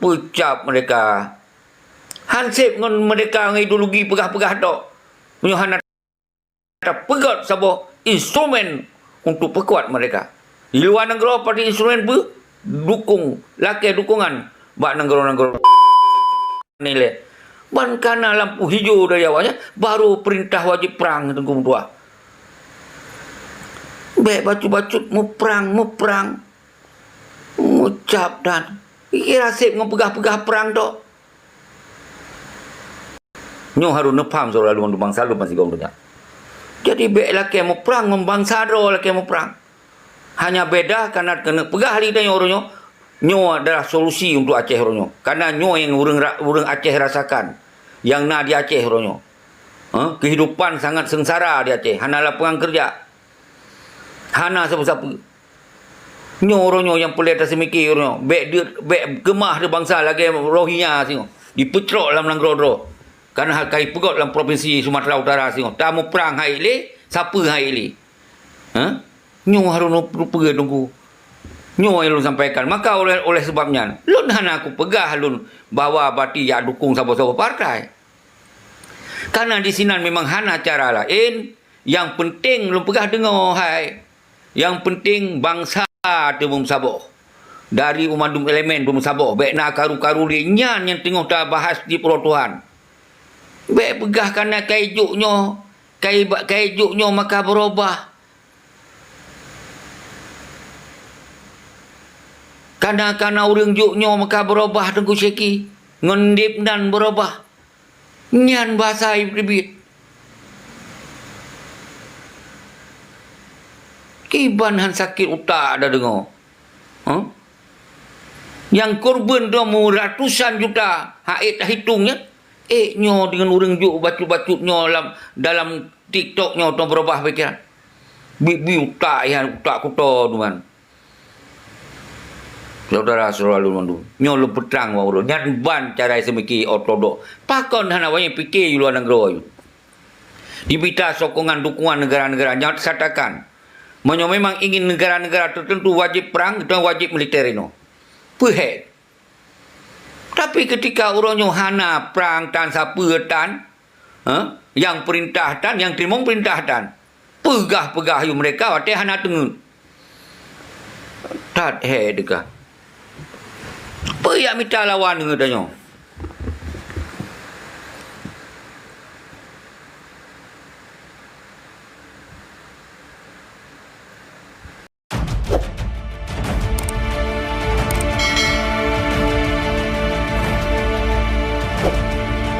pecap mereka. Hansip dengan mereka dengan ideologi pegah-pegah tok. Punya hana pegat sebuah instrumen untuk perkuat mereka. Di luar negara pada instrumen pun dukung, laki dukungan bak negara-negara nilai. Ban kana lampu hijau dari awalnya, baru perintah wajib perang tengku tua. Baik bacut-bacut mau perang. Ngucap dan kira sip dengan pegah-pegah perang tok. Nyo harus nepam soal lalu bangsa lu masih gong. Jadi baik laki mau perang membangsa do laki mau perang. Hanya beda karena kena pegah lidah orangnya. Nyo adalah solusi untuk Aceh orangnya. Karena nyo yang urang Aceh rasakan. Yang na di Aceh orangnya. Kehidupan sangat sengsara di Aceh. Hana lapangan kerja. Hana siapa-siapa. Nyo orangnya yang pelik atas mikir orangnya. Baik gemah di bangsa lagi Rohingya sini. Dipetrok dalam Langrodro. Karena kai pegot dalam provinsi Sumatera Utara sini. Tamu perang hai le, siapa hai le? Nyo harus pergi tunggu. Nyo yang lu sampaikan. Maka oleh sebabnya, lun hana aku pegah lun bawa bati ya dukung sahabat-sahabat partai. Karena di sini memang hana cara lain. Yang penting lun pegah dengar hai. Yang penting bangsa tu sabah. Dari umadum elemen sabah. Baik nak karu-karu dia yang tengok dah bahas di Pulau Tuhan. Baik pegah karena kaijuk maka berubah. Karena orang juknya maka berubah tengku syeki. Ngendip dan berubah. Nyan bahasa ibrit. Kiban han sakit utak ada dengar. Yang korban tu mau ratusan juta. Haid hitungnya. Nyo dengan orang juk bacut-bacutnya dalam TikToknya tu berubah pikiran. Bibi utak kuta tuan. Saudara selalu mandu. Nyo lu petrang wa urut. Nyan ban cara semiki ortodok. Pakon hana wanya fikir di luar negara yu. Dibita sokongan dukungan negara-negara nyat katakan. Menyo memang ingin negara-negara tertentu wajib perang dan wajib militer ino. Puhet. Tapi ketika orangnya hana perang tan siapa tan, yang perintah tan, yang terima perintah tan, pegah-pegah yu mereka, wate hana tengu. Tak dekah. Apa yang minta lawan dengan tanya?